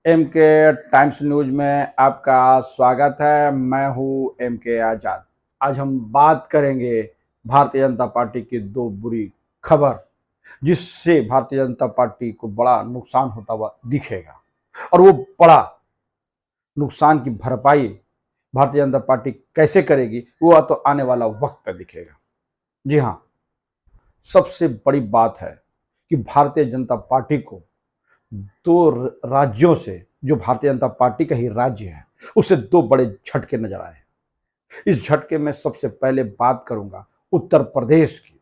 M के times news में आपका स्वागत है। मैं हूं एम के आजाद। आज हम बात करेंगे भारतीय जनता पार्टी की दो बुरी खबर, जिससे भारतीय जनता पार्टी को बड़ा नुकसान होता हुआ दिखेगा। और वो बड़ा नुकसान की भरपाई भारतीय जनता पार्टी कैसे करेगी, वो तो आने वाला वक्त पर दिखेगा। जी हाँ, सबसे बड़ी बात है कि भारतीय जनता पार्टी को दो राज्यों से, जो भारतीय जनता पार्टी का ही राज्य है, उसे दो बड़े झटके नजर आए। इस झटके में सबसे पहले बात करूंगा उत्तर प्रदेश की,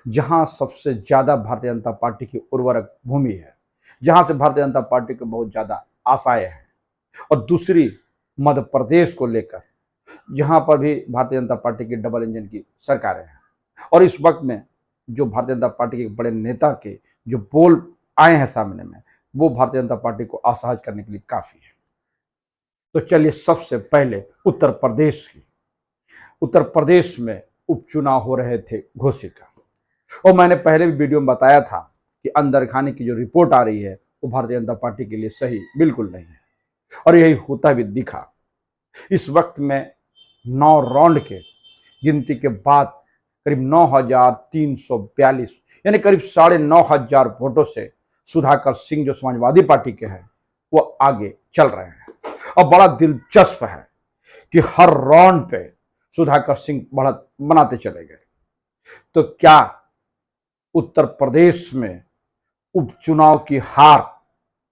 जहां सबसे ज्यादा भारतीय जनता पार्टी की उर्वरक भूमि है, जहां से भारतीय जनता पार्टी को बहुत ज्यादा आशाएं हैं। और दूसरी मध्य प्रदेश को लेकर, जहां पर भी भारतीय जनता पार्टी की डबल इंजन की सरकारें हैं। और इस वक्त में जो भारतीय जनता पार्टी के बड़े नेता के जो बोल आए हैं सामने में, वो भारतीय जनता पार्टी को असहज करने के लिए काफी है। तो चलिए सबसे पहले उत्तर प्रदेश की। उत्तर प्रदेश में उपचुनाव हो रहे थे घोषित का, और मैंने पहले भी वीडियो में बताया था कि अंदर खाने की जो रिपोर्ट आ रही है वो भारतीय जनता पार्टी के लिए सही बिल्कुल नहीं है, और यही होता भी दिखा। इस वक्त में 9 राउंड के गिनती के बाद करीब 9,342 यानी करीब 9,500 वोटों से सुधाकर सिंह, जो समाजवादी पार्टी के हैं, वो आगे चल रहे हैं। और बड़ा दिलचस्प है कि हर राउंड पे सुधाकर सिंह बढ़त बनाते चले गए। तो क्या उत्तर प्रदेश में उपचुनाव की हार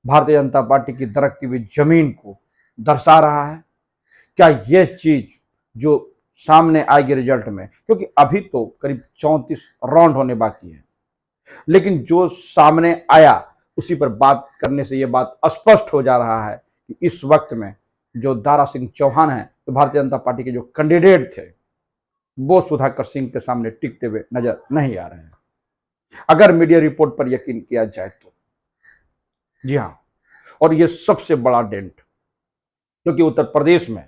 भारतीय जनता पार्टी की दरकती हुई जमीन को दर्शा रहा है? क्या यह चीज जो सामने आएगी रिजल्ट में, क्योंकि अभी तो करीब 34 राउंड होने बाकी है, लेकिन जो सामने आया उसी पर बात करने से यह बात स्पष्ट हो जा रहा है कि इस वक्त में जो दारा सिंह चौहान हैं, तो भारतीय जनता पार्टी के जो कैंडिडेट थे, वो सुधाकर सिंह के सामने टिकते हुए नजर नहीं आ रहे हैं, अगर मीडिया रिपोर्ट पर यकीन किया जाए तो। जी हाँ, और ये सबसे बड़ा डेंट, क्योंकि उत्तर प्रदेश में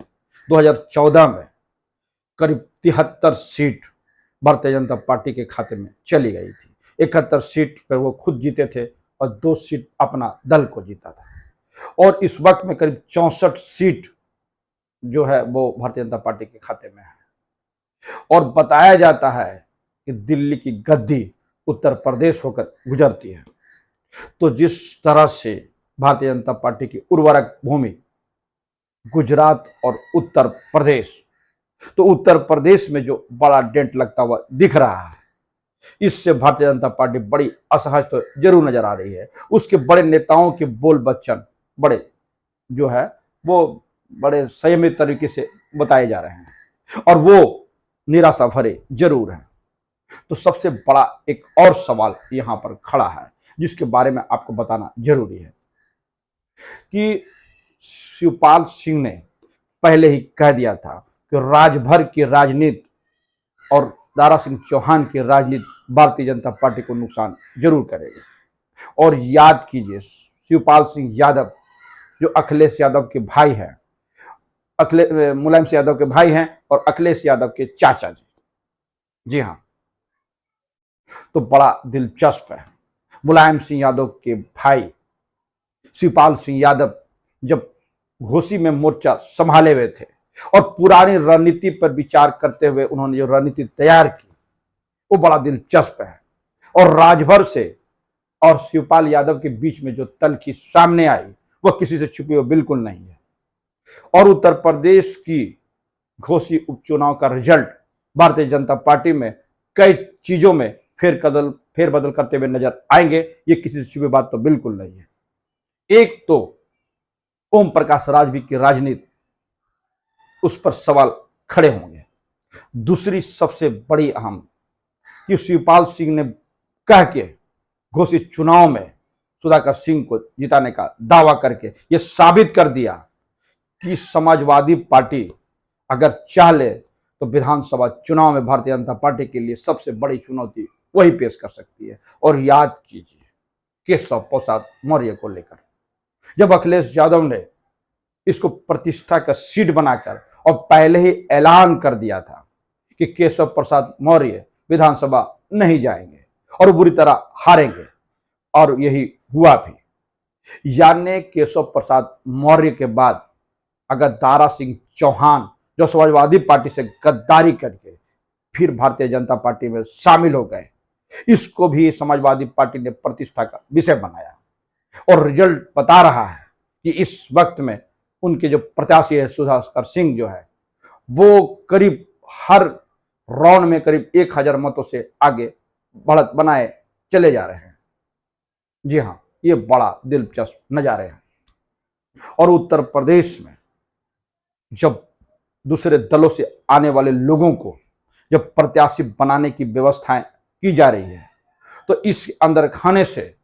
2014 में करीब 73 सीट भारतीय जनता पार्टी के खाते में चली गई थी। 71 सीट पर वो खुद जीते थे और 2 सीट अपना दल को जीता था। और इस वक्त में करीब 64 सीट जो है वो भारतीय जनता पार्टी के खाते में है। और बताया जाता है कि दिल्ली की गद्दी उत्तर प्रदेश होकर गुजरती है। तो जिस तरह से भारतीय जनता पार्टी की उर्वरक भूमि गुजरात और उत्तर प्रदेश, तो उत्तर प्रदेश में जो बड़ा डेंट लगता हुआ दिख रहा है, इससे भारतीय जनता पार्टी बड़ी असहज तो जरूर नजर आ रही है। उसके बड़े नेताओं के बोल बच्चन बड़े जो है वो बड़े संयमित तरीके से बताए जा रहे हैं, और वो निराशा भरे जरूर हैं। तो सबसे बड़ा एक और सवाल यहां पर खड़ा है, जिसके बारे में आपको बताना जरूरी है कि शिवपाल सिंह ने पहले ही कह दिया था कि राजभर की राजनीति और दारा सिंह चौहान की राजनीति भारतीय जनता पार्टी को नुकसान जरूर करेगी। और याद कीजिए, शिवपाल सिंह यादव जो अखिलेश यादव के भाई हैं, मुलायम सिंह यादव के भाई हैं और अखिलेश यादव के चाचा जी। जी हाँ, तो बड़ा दिलचस्प है। मुलायम सिंह यादव के भाई शिवपाल सिंह यादव जब घोसी में मोर्चा संभाले हुए थे और पुरानी रणनीति पर विचार करते हुए उन्होंने जो रणनीति तैयार की, वो बड़ा दिलचस्प है। और राजभर से और शिवपाल यादव के बीच में जो तलखी सामने आई, वह किसी से छुपी हुई बिल्कुल नहीं है। और उत्तर प्रदेश की घोसी उपचुनाव का रिजल्ट भारतीय जनता पार्टी में कई चीजों में फेरबदल करते हुए नजर आएंगे, ये किसी से छुपी बात तो बिल्कुल नहीं है। एक तो ओम प्रकाश राजवी की राजनीति, उस पर सवाल खड़े होंगे। दूसरी सबसे बड़ी अहम कि शिवपाल सिंह ने कह के घोषित चुनाव में सुधाकर सिंह को जिताने का दावा करके यह साबित कर दिया कि समाजवादी पार्टी अगर चाह ले तो विधानसभा चुनाव में भारतीय जनता पार्टी के लिए सबसे बड़ी चुनौती वही पेश कर सकती है। और याद कीजिए केशव प्रसाद मौर्य को लेकर, जब अखिलेश यादव ने इसको प्रतिष्ठा का सीट बनाकर और पहले ही ऐलान कर दिया था कि केशव प्रसाद मौर्य विधानसभा नहीं जाएंगे और बुरी तरह हारेंगे, और यही हुआ भी। यानी केशव प्रसाद मौर्य के बाद अगर दारा सिंह चौहान जो समाजवादी पार्टी से गद्दारी करके फिर भारतीय जनता पार्टी में शामिल हो गए, इसको भी समाजवादी पार्टी ने प्रतिष्ठा का विषय बनाया और रिजल्ट बता रहा है कि इस वक्त में उनके जो प्रत्याशी है सुधाकर सिंह जो है वो करीब हर राउंड में करीब 1000 मतों से आगे बढ़त बनाए चले जा रहे हैं। जी हाँ, ये बड़ा दिलचस्प नजारे हैं। और उत्तर प्रदेश में जब दूसरे दलों से आने वाले लोगों को जब प्रत्याशी बनाने की व्यवस्थाएं की जा रही है तो इस अंदर खाने से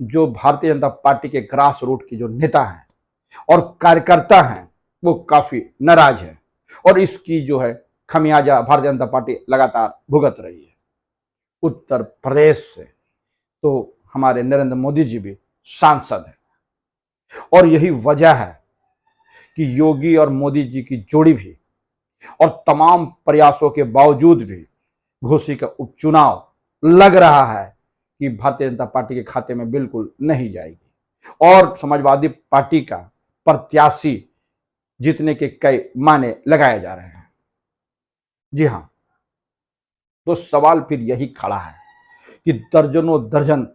जो भारतीय जनता पार्टी के ग्रास रूट की जो नेता हैं और कार्यकर्ता हैं वो काफी नाराज है और इसकी जो है खमियाजा भारतीय जनता पार्टी लगातार भुगत रही है। उत्तर प्रदेश से तो हमारे नरेंद्र मोदी जी भी सांसद हैं और यही वजह है कि योगी और मोदी जी की जोड़ी भी और तमाम प्रयासों के बावजूद भी घोसी का उपचुनाव लग रहा है कि भारतीय जनता पार्टी के खाते में बिल्कुल नहीं जाएगी और समाजवादी पार्टी का प्रत्याशी जीतने के कई माने लगाए जा रहे हैं। जी हां, तो सवाल फिर यही खड़ा है कि दर्जनों दर्जन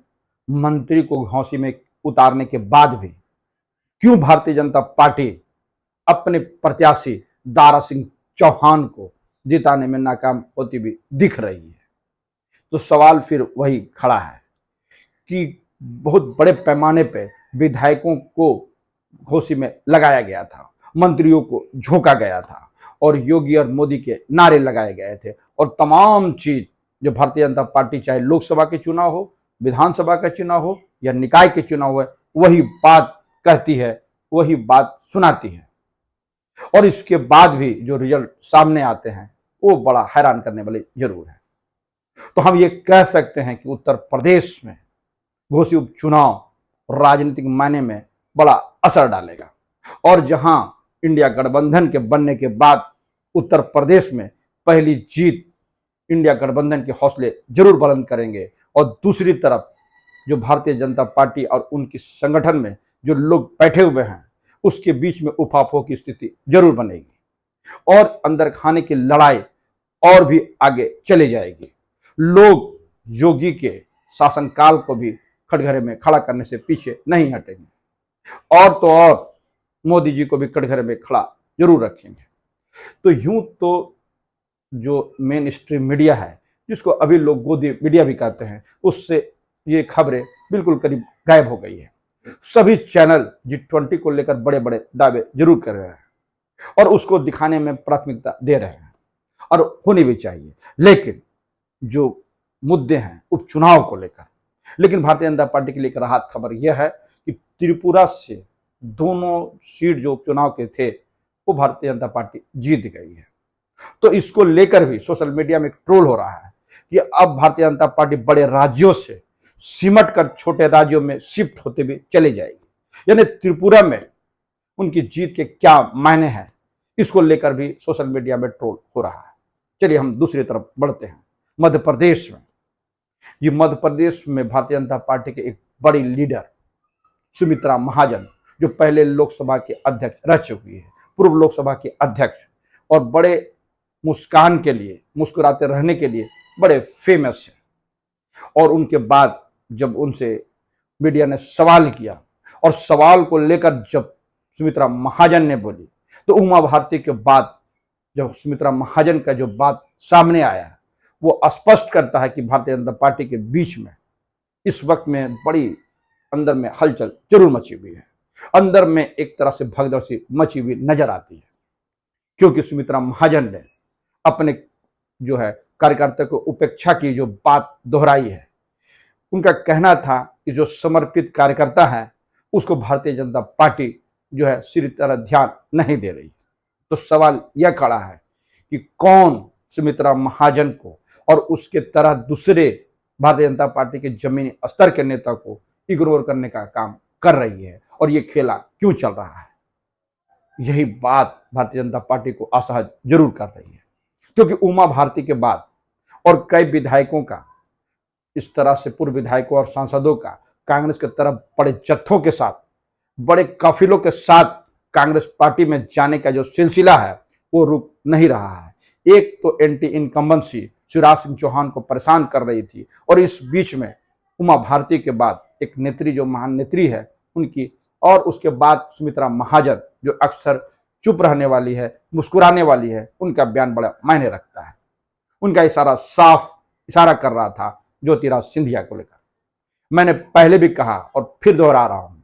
मंत्री को घौंसी में उतारने के बाद भी क्यों भारतीय जनता पार्टी अपने प्रत्याशी दारा सिंह चौहान को जिताने में नाकाम होती भी दिख रही है। तो सवाल फिर वही खड़ा है कि बहुत बड़े पैमाने पे विधायकों को घोसी में लगाया गया था, मंत्रियों को झोंका गया था और योगी और मोदी के नारे लगाए गए थे और तमाम चीज जो भारतीय जनता पार्टी चाहे लोकसभा के चुनाव हो, विधानसभा का चुनाव हो या निकाय के चुनाव हो, वही बात कहती है, वही बात सुनाती है। और इसके बाद भी जो रिजल्ट सामने आते हैं वो बड़ा हैरान करने वाले जरूर है। तो हम ये कह सकते हैं कि उत्तर प्रदेश में घोसी उपचुनाव राजनीतिक मायने में बड़ा असर डालेगा और जहां इंडिया गठबंधन के बनने के बाद उत्तर प्रदेश में पहली जीत इंडिया गठबंधन के हौसले जरूर बुलंद करेंगे और दूसरी तरफ जो भारतीय जनता पार्टी और उनकी संगठन में जो लोग बैठे हुए हैं उसके बीच में उफाफों की स्थिति जरूर बनेगी और अंदर खाने की लड़ाई और भी आगे चली जाएगी। लोग योगी के शासनकाल को भी कटघरे में खड़ा करने से पीछे नहीं हटेंगे और तो और मोदी जी को भी कटघरे में खड़ा जरूर रखेंगे। तो यूं तो जो मेन स्ट्रीम मीडिया है जिसको अभी लोग गोदी मीडिया भी कहते हैं उससे ये खबरें बिल्कुल करीब गायब हो गई है। सभी चैनल G20 को लेकर बड़े बड़े दावे जरूर कर रहे हैं और उसको दिखाने में प्राथमिकता दे रहे हैं और होनी भी चाहिए, लेकिन जो मुद्दे हैं उपचुनाव को लेकर, लेकिन भारतीय जनता पार्टी के लिए एक राहत खबर यह है कि त्रिपुरा से दोनों सीट जो उपचुनाव के थे वो भारतीय जनता पार्टी जीत गई है। तो इसको लेकर भी सोशल मीडिया में ट्रोल हो रहा है कि अब भारतीय जनता पार्टी बड़े राज्यों से सिमट कर छोटे राज्यों में शिफ्ट होते हुए चले जाएगी, यानी त्रिपुरा में उनकी जीत के क्या मायने हैं इसको लेकर भी सोशल मीडिया में ट्रोल हो रहा है। चलिए हम दूसरी तरफ बढ़ते हैं। मध्य प्रदेश में, ये मध्य प्रदेश में भारतीय जनता पार्टी के एक बड़ी लीडर सुमित्रा महाजन जो पहले लोकसभा के अध्यक्ष रह चुकी है, पूर्व लोकसभा के अध्यक्ष और बड़े मुस्कान के लिए, मुस्कुराते रहने के लिए बड़े फेमस है। और उनके बाद जब उनसे मीडिया ने सवाल किया और सवाल को लेकर जब सुमित्रा महाजन ने बोली तो उमा भारती के बाद जब सुमित्रा महाजन का जो बात सामने आया वो स्पष्ट करता है कि भारतीय जनता पार्टी के बीच में इस वक्त में बड़ी अंदर में हलचल जरूर मची हुई है, अंदर में एक तरह से भगदड़ सी मची हुई नजर आती है, क्योंकि सुमित्रा महाजन ने अपने जो है कार्यकर्ता को उपेक्षा की जो बात दोहराई है। उनका कहना था कि जो समर्पित कार्यकर्ता है उसको भारतीय जनता पार्टी जो है सीधी तरह ध्यान नहीं दे रही। तो सवाल यह खड़ा है कि कौन सुमित्रा महाजन को और उसके तरह दूसरे भारतीय जनता पार्टी के जमीनी स्तर के नेता को इग्नोर करने का काम कर रही है और ये खेला क्यों चल रहा है। यही बात भारतीय जनता पार्टी को असहज जरूर कर रही है, क्योंकि उमा भारती के बाद और कई विधायकों का इस तरह से पूर्व विधायकों और सांसदों का कांग्रेस की तरफ बड़े जत्थों के साथ बड़े काफिलों के साथ कांग्रेस पार्टी में जाने का जो सिलसिला है वो रुक नहीं रहा है। एक तो एंटी इनकम्बेंसी शिवराज सिंह चौहान को परेशान कर रही थी, और इस बीच में उमा भारती के बाद एक नेत्री जो महान नेत्री है उनकी, और उसके बाद सुमित्रा महाजन जो अक्सर चुप रहने वाली है, मुस्कुराने वाली है, उनका बयान बड़ा मायने रखता है। उनका इशारा साफ इशारा कर रहा था ज्योतिराज सिंधिया को लेकर। मैंने पहले भी कहा और फिर दोहरा रहा हूं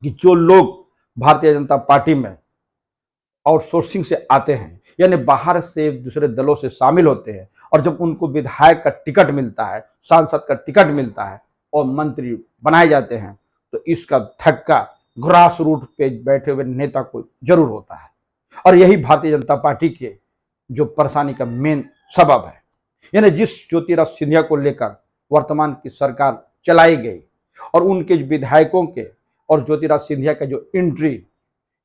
कि जो लोग भारतीय जनता पार्टी में आउटसोर्सिंग से आते हैं, यानी बाहर से दूसरे दलों से शामिल होते हैं, और जब उनको विधायक का टिकट मिलता है, सांसद का टिकट मिलता है और मंत्री बनाए जाते हैं, तो इसका धक्का ग्रास रूट पे बैठे हुए नेता को जरूर होता है। और यही भारतीय जनता पार्टी के जो परेशानी का मेन सबब है। यानी जिस ज्योतिराज सिंधिया को लेकर वर्तमान की सरकार चलाई गई, और उनके विधायकों के और ज्योतिराज सिंधिया का जो एंट्री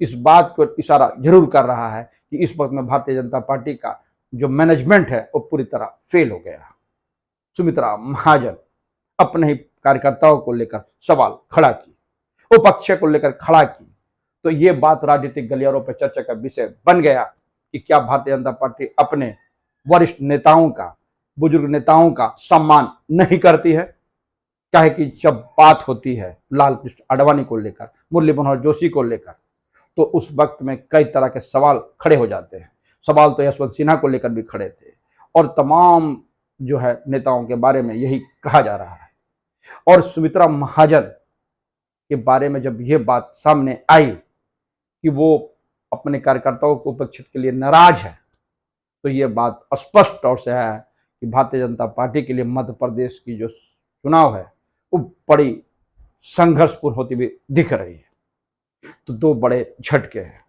इस बात को इशारा जरूर कर रहा है कि इस वक्त में भारतीय जनता पार्टी का जो मैनेजमेंट है वो पूरी तरह फेल हो गया। सुमित्रा महाजन अपने ही कार्यकर्ताओं को लेकर सवाल खड़ा की, विपक्ष को लेकर खड़ा की, तो ये बात राजनीतिक गलियारों पर चर्चा का विषय बन गया कि क्या भारतीय जनता पार्टी अपने वरिष्ठ नेताओं का, बुजुर्ग नेताओं का सम्मान नहीं करती है। चाहे कि जब बात होती है लाल कृष्ण आडवाणी को लेकर, मुरली मनोहर जोशी को लेकर, तो उस वक्त में कई तरह के सवाल खड़े हो जाते हैं। सवाल तो यशवंत सिन्हा को लेकर भी खड़े थे, और तमाम जो है नेताओं के बारे में यही कहा जा रहा है। और सुमित्रा महाजन के बारे में जब यह बात सामने आई कि वो अपने कार्यकर्ताओं को उपेक्षित के लिए नाराज है, तो ये बात स्पष्ट तौर से है कि भारतीय जनता पार्टी के लिए मध्य प्रदेश की जो चुनाव है वो बड़ी संघर्षपूर्ण होती हुई दिख रही है। तो दो बड़े झटके हैं।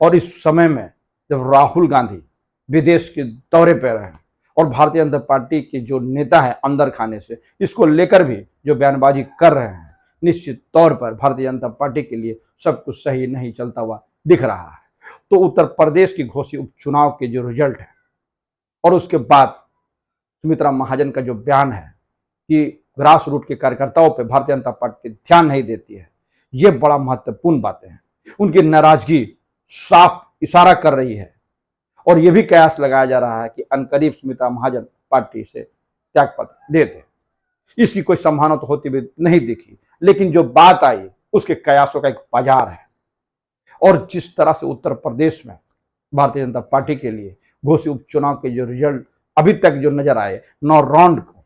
और इस समय में जब राहुल गांधी विदेश के दौरे पर रहे और भारतीय जनता पार्टी के जो नेता है अंदर खाने से इसको लेकर भी जो बयानबाजी कर रहे हैं, निश्चित तौर पर भारतीय जनता पार्टी के लिए सब कुछ सही नहीं चलता हुआ दिख रहा है। तो उत्तर प्रदेश की घोषित उपचुनाव के जो रिजल्ट है और उसके बाद सुमित्रा महाजन का जो बयान है कि ग्रास रूट के कार्यकर्ताओं पर भारतीय जनता पार्टी ध्यान नहीं देती है, ये बड़ा महत्वपूर्ण बातें हैं। उनकी नाराजगी साफ इशारा कर रही है, और यह भी कयास लगाया जा रहा है कि अनकरीब सुमित्रा महाजन पार्टी से त्यागपत्र दे दे। इसकी कोई संभावना तो होती भी नहीं दिखी, लेकिन जो बात आई उसके कयासों का एक बाजार है। और जिस तरह से उत्तर प्रदेश में भारतीय जनता पार्टी के लिए घोषित उपचुनाव के जो रिजल्ट अभी तक जो नजर आए 9 राउंड को,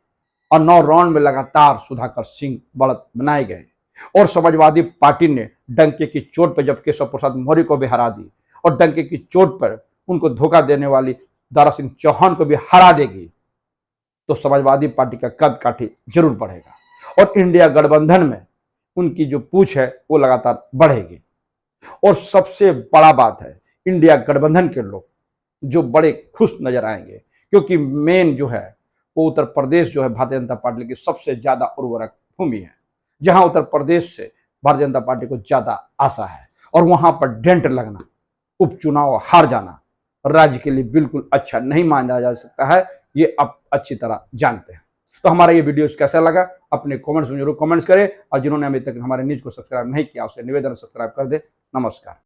और 9 राउंड में लगातार सुधाकर सिंह बढ़त बनाए गए, और समाजवादी पार्टी ने डंके की चोट पर जब केशव प्रसाद मौर्य को भी हरा दी, और डंके की चोट पर उनको धोखा देने वाली दारा सिंह चौहान को भी हरा देगी, तो समाजवादी पार्टी का कद काठी जरूर बढ़ेगा। और इंडिया गठबंधन में उनकी जो पूछ है वो लगातार बढ़ेगी। और सबसे बड़ा बात है, इंडिया गठबंधन के लोग जो बड़े खुश नजर आएंगे, क्योंकि मेन जो है वो उत्तर प्रदेश जो है भारतीय जनता पार्टी की सबसे ज्यादा उर्वरक भूमि है, जहां उत्तर प्रदेश से भारतीय जनता पार्टी को ज्यादा आशा है। और वहां पर डेंट लगना, उपचुनाव हार जाना राज्य के लिए बिल्कुल अच्छा नहीं माना जा सकता है, ये आप अच्छी तरह जानते हैं। तो हमारा ये वीडियो कैसा लगा अपने कमेंट्स में जरूर कमेंट्स करें, और जिन्होंने अभी तक हमारे न्यूज को सब्सक्राइब नहीं किया उससे निवेदन सब्सक्राइब कर दे। नमस्कार।